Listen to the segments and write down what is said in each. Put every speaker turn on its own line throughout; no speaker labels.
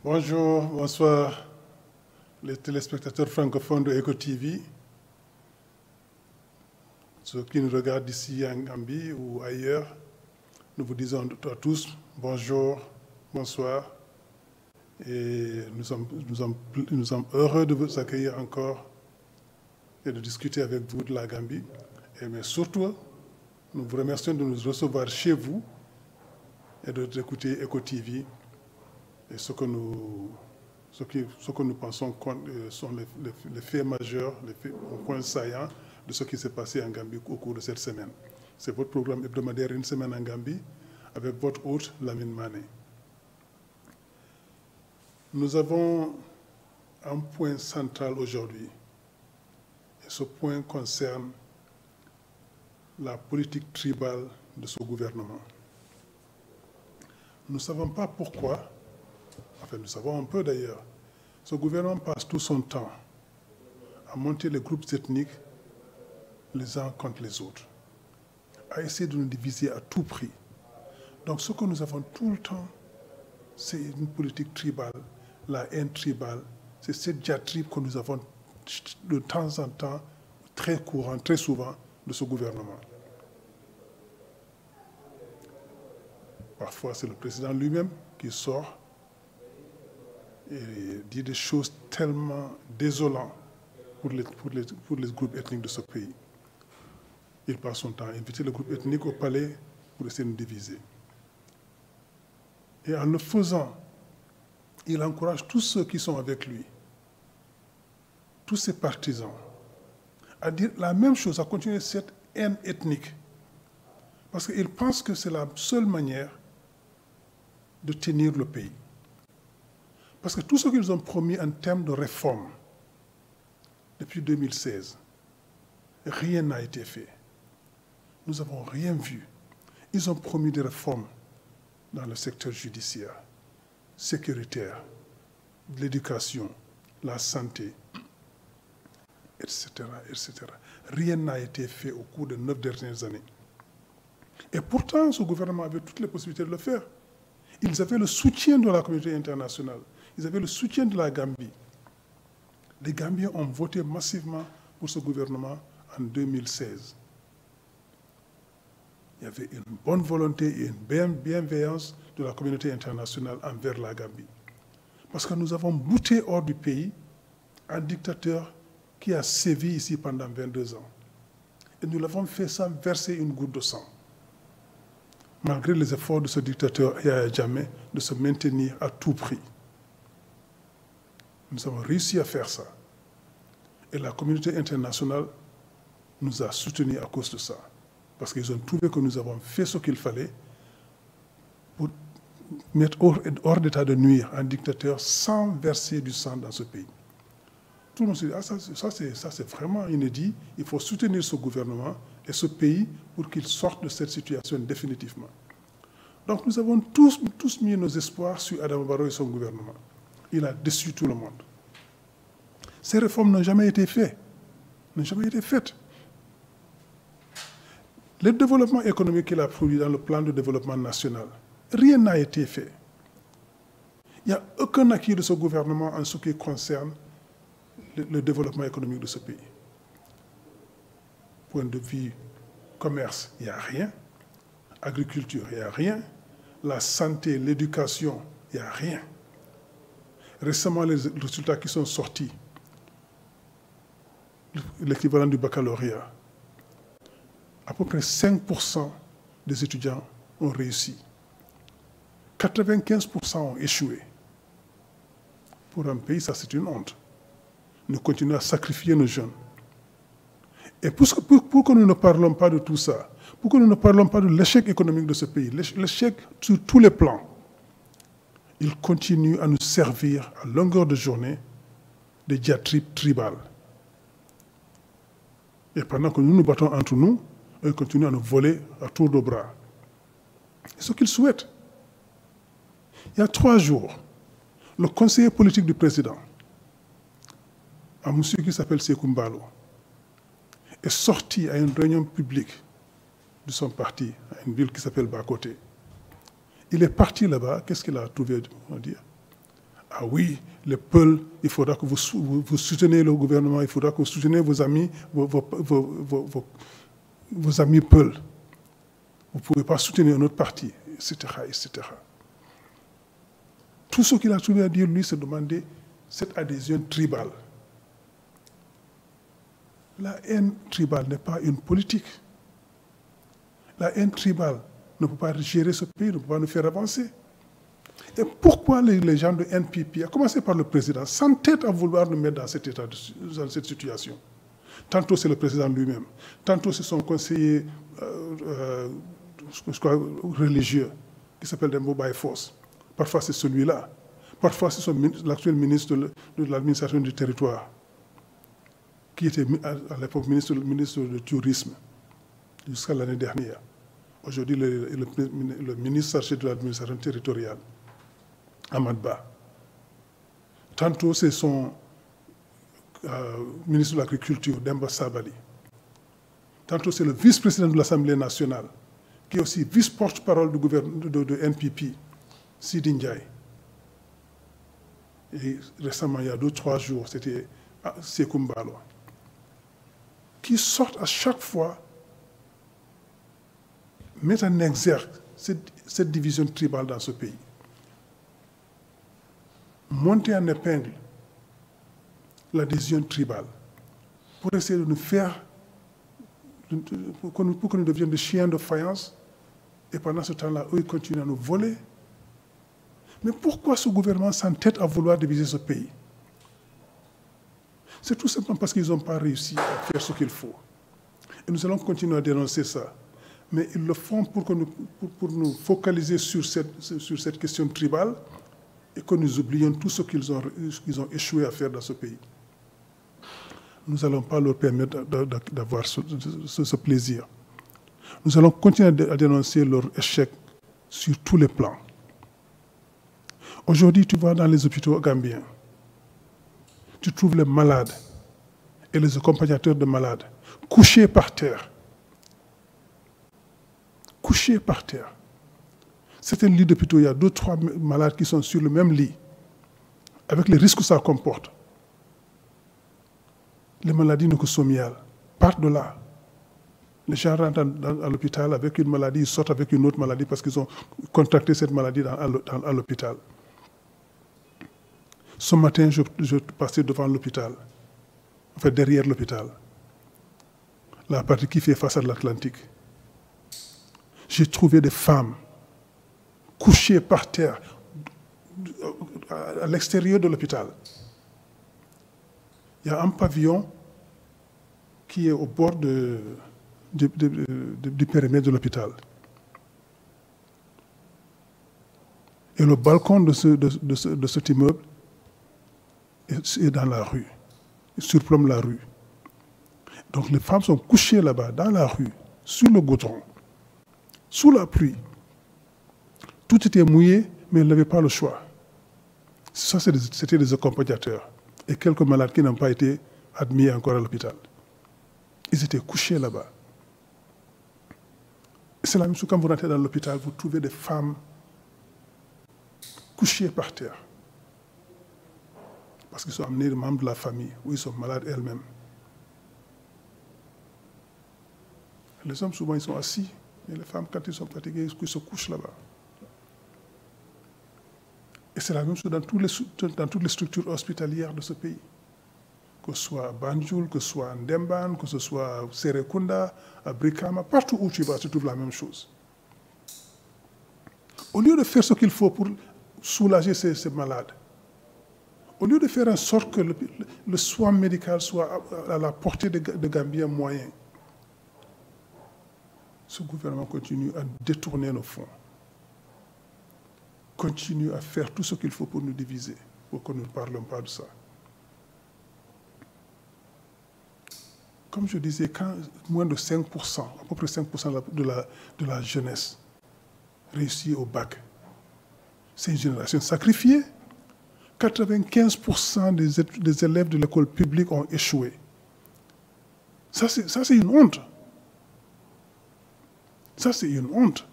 Bonjour, bonsoir les téléspectateurs francophones de Eco TV, ceux qui nous regardent ici en Gambie ou ailleurs. Nous vous disons à tous bonjour, bonsoir et nous sommes heureux de vous accueillir encore et de discuter avec vous de la Gambie. Mais surtout, nous vous remercions de nous recevoir chez vous et d'écouter Eco TV. Et ce que nous pensons sont les faits majeurs, les points saillants de ce qui s'est passé en Gambie au cours de cette semaine. C'est votre programme hebdomadaire Une semaine en Gambie avec votre hôte Lamine Mané. Nous avons un point central aujourd'hui. Et ce point concerne la politique tribale de ce gouvernement. Nous ne savons pas pourquoi. Enfin, nous savons un peu d'ailleurs. Ce gouvernement passe tout son temps à monter les groupes ethniques les uns contre les autres, à essayer de nous diviser à tout prix. Donc ce que nous avons tout le temps, c'est une politique tribale, la haine tribale, c'est cette diatribe que nous avons de temps en temps, très courant, très souvent, de ce gouvernement. Parfois, c'est le président lui-même qui sort et dit des choses tellement désolantes pour les groupes ethniques de ce pays. Il passe son temps à inviter les groupes ethniques au palais pour essayer de nous diviser. Et en le faisant, il encourage tous ceux qui sont avec lui, tous ses partisans, à dire la même chose, à continuer cette haine ethnique. Parce qu'il pense que c'est la seule manière de tenir le pays. Parce que tout ce qu'ils ont promis en termes de réforme depuis 2016, rien n'a été fait. Nous n'avons rien vu. Ils ont promis des réformes dans le secteur judiciaire, sécuritaire, de l'éducation, la santé, etc., etc. Rien n'a été fait au cours des 9 dernières années. Et pourtant, ce gouvernement avait toutes les possibilités de le faire. Ils avaient le soutien de la communauté internationale. Ils avaient le soutien de la Gambie. Les Gambiens ont voté massivement pour ce gouvernement en 2016. Il y avait une bonne volonté et une bienveillance de la communauté internationale envers la Gambie. Parce que nous avons bouté hors du pays un dictateur qui a sévi ici pendant 22 ans. Et nous l'avons fait sans verser une goutte de sang. Malgré les efforts de ce dictateur Yahya Jammeh de se maintenir à tout prix. Nous avons réussi à faire ça. Et la communauté internationale nous a soutenus à cause de ça. Parce qu'ils ont trouvé que nous avons fait ce qu'il fallait pour mettre hors d'état de nuire un dictateur sans verser du sang dans ce pays. Tout le monde se dit, ah, ça c'est vraiment inédit, il faut soutenir ce gouvernement et ce pays pour qu'il sorte de cette situation définitivement. Donc nous avons tous mis nos espoirs sur Adama Barrow et son gouvernement. Il a déçu tout le monde. Ces réformes n'ont jamais été faites. Le développement économique qu'il a produit dans le plan de développement national, rien n'a été fait. Il n'y a aucun acquis de ce gouvernement en ce qui concerne le développement économique de ce pays. Point de vue commerce, il n'y a rien. Agriculture, il n'y a rien. La santé, l'éducation, il n'y a rien. Récemment, les résultats qui sont sortis, l'équivalent du baccalauréat, à peu près 5% des étudiants ont réussi. 95% ont échoué. Pour un pays, ça c'est une honte. Nous continuons à sacrifier nos jeunes. Et pour que nous ne parlons pas de tout ça, pour que nous ne parlons pas de l'échec économique de ce pays, l'échec sur tous les plans, il continue à nous servir à longueur de journée des diatribes tribales. Et pendant que nous nous battons entre nous, ils continuent à nous voler à tour de bras. C'est ce qu'ils souhaitent. Il y a 3 jours, le conseiller politique du président, un monsieur qui s'appelle Sékou Mbalo, est sorti à une réunion publique de son parti, à une ville qui s'appelle Bakoté. Il est parti là-bas, qu'est-ce qu'il a trouvé à dire? Ah oui, les Peuls, il faudra que vous souteniez le gouvernement, il faudra que vous souteniez vos amis, vos amis Peuls. Vous ne pouvez pas soutenir un autre parti, etc., etc. Tout ce qu'il a trouvé à dire, lui, c'est demander cette adhésion tribale. La haine tribale n'est pas une politique. La haine tribale ne peut pas gérer ce pays, ne peut pas nous faire avancer. Et pourquoi les gens de NPP, à commencer par le président, s'entêtent à vouloir nous mettre dans dans cette situation? Tantôt c'est le président lui-même, tantôt c'est son conseiller religieux qui s'appelle Dembo Baye-Foss. Parfois c'est celui-là. Parfois c'est l'actuel ministre de l'administration du territoire, qui était à l'époque ministre du tourisme jusqu'à l'année dernière. Aujourd'hui, le ministre chargé de l'administration territoriale, Ahmad Ba. Tantôt, c'est son ministre de l'Agriculture, Demba Sabali. Tantôt, c'est le vice-président de l'Assemblée nationale, qui est aussi vice-porte-parole du gouvernement de NPP, Sidi Ndiaye. Et récemment, il y a 2-3 jours, c'était Sékou Mbalo, qui sortent à chaque fois mettre en exergue cette division tribale dans ce pays. Monter en épingle l'adhésion tribale pour essayer de nous faire, pour que nous devions des chiens de faïence, et pendant ce temps-là, eux, ils continuent à nous voler. Mais pourquoi ce gouvernement s'entête à vouloir diviser ce pays? C'est tout simplement parce qu'ils n'ont pas réussi à faire ce qu'il faut. Et nous allons continuer à dénoncer ça. Mais ils le font pour nous focaliser sur cette question tribale et que nous oublions tout ce qu'ils ont échoué à faire dans ce pays. Nous n'allons pas leur permettre d'avoir ce plaisir. Nous allons continuer à dénoncer leur échec sur tous les plans. Aujourd'hui, tu vas dans les hôpitaux gambiens, tu trouves les malades et les accompagnateurs de malades couchés par terre. Couchés par terre. Certains lits d'hôpitaux, il y a 2-3 malades qui sont sur le même lit, avec les risques que ça comporte. Les maladies nosocomiales partent de là. Les gens rentrent à l'hôpital avec une maladie, ils sortent avec une autre maladie parce qu'ils ont contracté cette maladie à l'hôpital. Ce matin, je passais devant l'hôpital, enfin derrière l'hôpital, la partie qui fait face à l'Atlantique. J'ai trouvé des femmes couchées par terre à l'extérieur de l'hôpital. Il y a un pavillon qui est au bord du périmètre de l'hôpital. Et le balcon de cet immeuble est dans la rue, il surplombe la rue. Donc les femmes sont couchées là-bas, dans la rue, sur le goudron, sous la pluie. Tout était mouillé, mais elles n'avaient pas le choix. Ça, c'était des accompagnateurs et quelques malades qui n'ont pas été admis encore à l'hôpital. Ils étaient couchés là-bas. C'est la même chose quand vous rentrez dans l'hôpital, vous trouvez des femmes couchées par terre. Parce qu'ils sont amenés des membres de la famille, ou ils sont malades elles-mêmes. Les hommes, souvent, ils sont assis, et les femmes, quand ils sont fatigués, ils se couchent là-bas. Et c'est la même chose dans toutes les structures hospitalières de ce pays. Que ce soit à Banjul, que ce soit à Ndemban, que ce soit à Serekunda, à Brikama, partout où tu vas, tu trouves la même chose. Au lieu de faire ce qu'il faut pour soulager ces malades, au lieu de faire en sorte que le soin médical soit à la portée des Gambiens moyens, ce gouvernement continue à détourner nos fonds, continue à faire tout ce qu'il faut pour nous diviser, pour que nous ne parlions pas de ça. Comme je disais, quand moins de 5%, à peu près 5% de la jeunesse réussit au bac, c'est une génération sacrifiée. 95% des élèves de l'école publique ont échoué. Ça, c'est une honte. Ça, c'est une honte.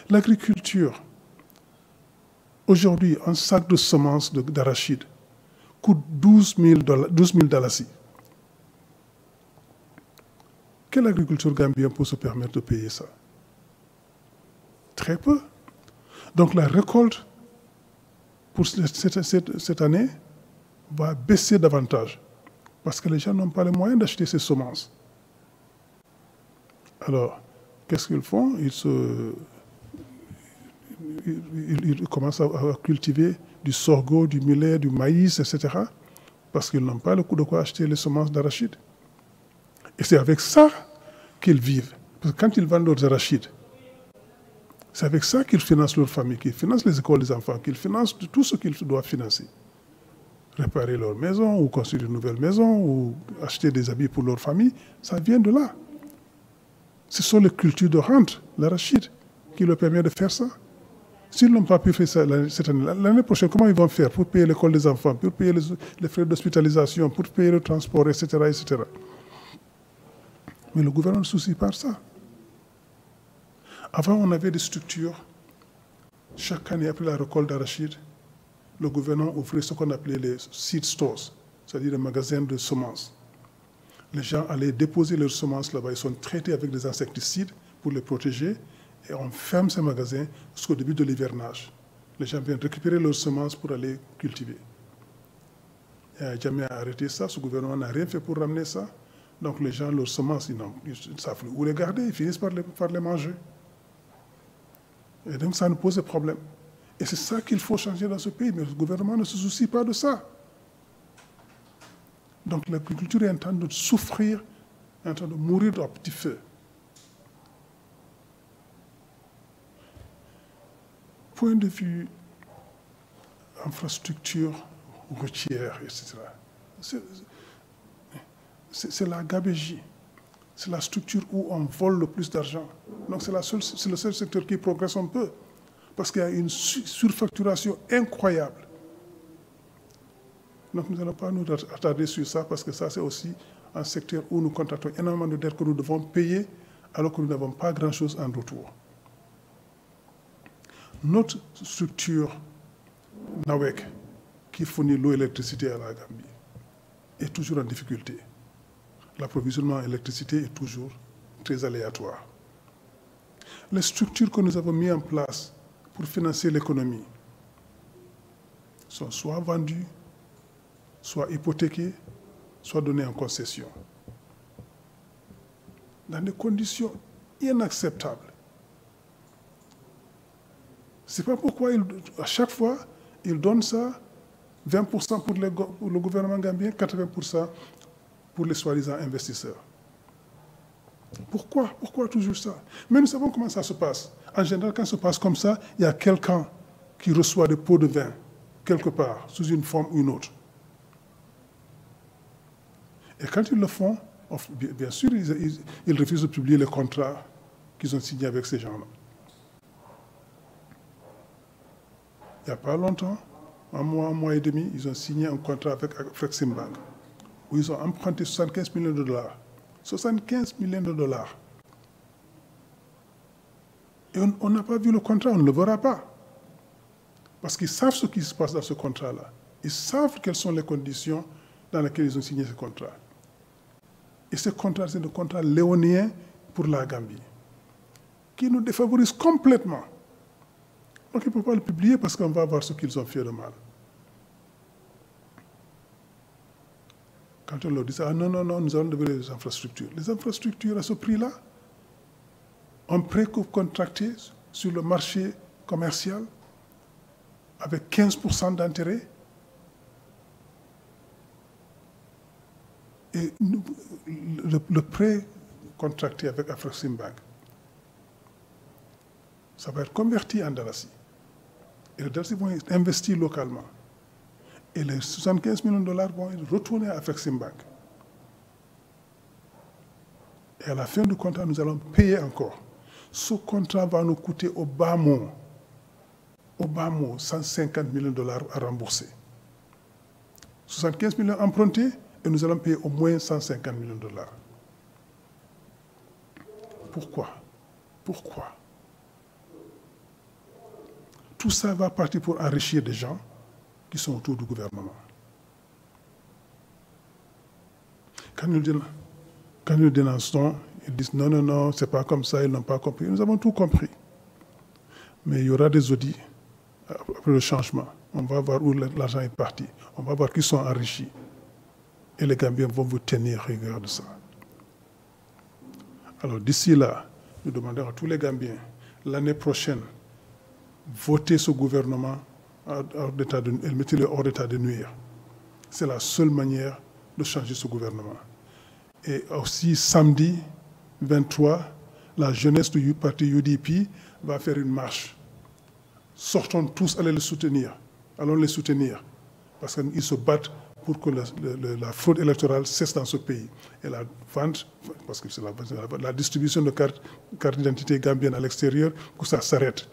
L'agriculture, Aujourd'hui, un sac de semences d'arachide coûte 12 000 dalasi. Quel agriculteur gambien peut se permettre de payer ça? Très peu. Donc la récolte pour cette année va baisser davantage parce que les gens n'ont pas les moyens d'acheter ces semences. Alors, qu'est-ce qu'ils font? Ils commencent à cultiver du sorgho, du millet, du maïs, etc. parce qu'ils n'ont pas le coup de quoi acheter les semences d'arachide. Et c'est avec ça qu'ils vivent. Parce que quand ils vendent leurs arachides, c'est avec ça qu'ils financent leur famille, qu'ils financent les écoles des enfants, qu'ils financent tout ce qu'ils doivent financer. Réparer leur maison, ou construire une nouvelle maison, ou acheter des habits pour leur famille, ça vient de là. Ce sont les cultures de rente, l'arachide, qui leur permet de faire ça. S'ils n'ont pas pu faire ça cette année, l'année prochaine, comment ils vont faire pour payer l'école des enfants, pour payer les frais d'hospitalisation, pour payer le transport, etc., etc. Mais le gouvernement ne se soucie pas de ça. Avant, on avait des structures. Chaque année, après la récolte d'arachide, le gouvernement ouvrait ce qu'on appelait les seed stores, c'est-à-dire les magasins de semences. Les gens allaient déposer leurs semences là-bas. Ils sont traités avec des insecticides pour les protéger. Et on ferme ces magasins jusqu'au début de l'hivernage. Les gens viennent récupérer leurs semences pour aller cultiver. Il n'a jamais arrêté ça. Ce gouvernement n'a rien fait pour ramener ça. Donc les gens, leurs semences, ils ne savent plus où les garder. Ils finissent par les manger. Et donc ça nous pose des problèmes. Et c'est ça qu'il faut changer dans ce pays. Mais le gouvernement ne se soucie pas de ça. Donc l'agriculture est en train de souffrir, est en train de mourir à petit feu. Point de vue infrastructure routière, etc. C'est la gabegie. C'est la structure où on vole le plus d'argent. Donc c'est le seul secteur qui progresse un peu. Parce qu'il y a une surfacturation incroyable. Donc nous n'allons pas nous attarder sur ça parce que ça c'est aussi un secteur où nous contractons énormément de dettes que nous devons payer alors que nous n'avons pas grand-chose en retour. Notre structure NAWEC, qui fournit l'eau et l'électricité à la Gambie, est toujours en difficulté. L'approvisionnement en électricité est toujours très aléatoire. Les structures que nous avons mises en place pour financer l'économie sont soit vendues, soit hypothéquées, soit données en concession. Dans des conditions inacceptables. Ce n'est pas pourquoi, à chaque fois, ils donnent ça, 20% pour le gouvernement gambien, 80% pour les soi-disant investisseurs. Pourquoi? Pourquoi toujours ça? Mais nous savons comment ça se passe. En général, quand ça se passe comme ça, il y a quelqu'un qui reçoit des pots de vin, quelque part, sous une forme ou une autre. Et quand ils le font, bien sûr, ils refusent de publier les contrats qu'ils ont signés avec ces gens-là. Il n'y a pas longtemps, un mois et demi, ils ont signé un contrat avec Afreximbank, où ils ont emprunté 75 millions de dollars. 75 millions de dollars. Et on n'a pas vu le contrat, on ne le verra pas. Parce qu'ils savent ce qui se passe dans ce contrat-là. Ils savent quelles sont les conditions dans lesquelles ils ont signé ce contrat. Et ce contrat, c'est le contrat léonien pour la Gambie, qui nous défavorise complètement. Donc il ne peut pas le publier parce qu'on va voir ce qu'ils ont fait de mal. Quand on leur dit ça, ah non, nous allons développer les infrastructures. Les infrastructures à ce prix-là, on précontracté sur le marché commercial avec 15% d'intérêt. Et le prêt contracté avec Afreximbank, ça va être converti en dalasi. Et les dalasi vont être investis localement. Et les 75 millions de dollars vont être retournés à Afreximbank. Et à la fin du contrat, nous allons payer encore. Ce contrat va nous coûter au bas mot 150 millions de dollars à rembourser. 75 millions empruntés et nous allons payer au moins 150 millions de dollars. Pourquoi? Pourquoi? tout ça va partir pour enrichir des gens qui sont autour du gouvernement. Quand nous dénonçons, ils disent non, non, non, c'est pas comme ça, ils n'ont pas compris. Nous avons tout compris. Mais il y aura des audits après le changement. On va voir où l'argent est parti. On va voir qui sont enrichis. Et les Gambiens vont vous tenir rigueur de ça. Alors d'ici là, nous demandons à tous les Gambiens, l'année prochaine, votez ce gouvernement et mettez-le hors d'état de nuire. C'est la seule manière de changer ce gouvernement. Et aussi, samedi 23, la jeunesse du parti UDP va faire une marche. Sortons tous, allez les soutenir. Allons les soutenir. Parce qu'ils se battent pour que la fraude électorale cesse dans ce pays. Et la vente, parce que c'est la distribution de cartes d'identité gambienne à l'extérieur, que ça s'arrête.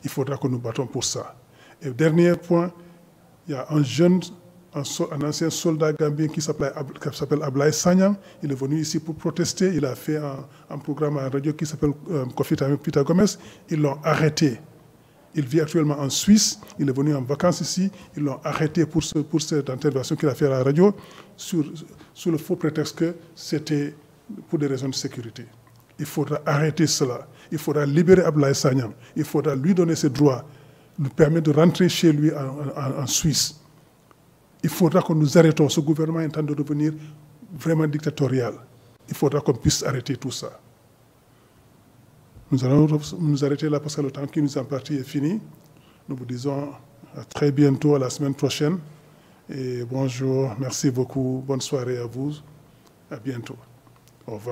Il faudra que nous battons pour ça. Et dernier point, il y a un jeune, un ancien soldat gambien qui s'appelle Ablaye Sanyang. Il est venu ici pour protester. Il a fait un programme à la radio qui s'appelle Kofi Pita Gomez. Ils l'ont arrêté. Il vit actuellement en Suisse. Il est venu en vacances ici. Ils l'ont arrêté pour cette intervention qu'il a fait à la radio sous le faux prétexte que c'était pour des raisons de sécurité. Il faudra arrêter cela. Il faudra libérer Ablaye Sanyang. Il faudra lui donner ses droits, lui permettre de rentrer chez lui en Suisse. Il faudra que nous arrêtons. Ce gouvernement est en train de devenir vraiment dictatorial. Il faudra qu'on puisse arrêter tout ça. Nous allons nous arrêter là parce que le temps qui nous est imparti est fini. Nous vous disons à très bientôt, à la semaine prochaine. Et bonjour, merci beaucoup, bonne soirée à vous. À bientôt. Au revoir.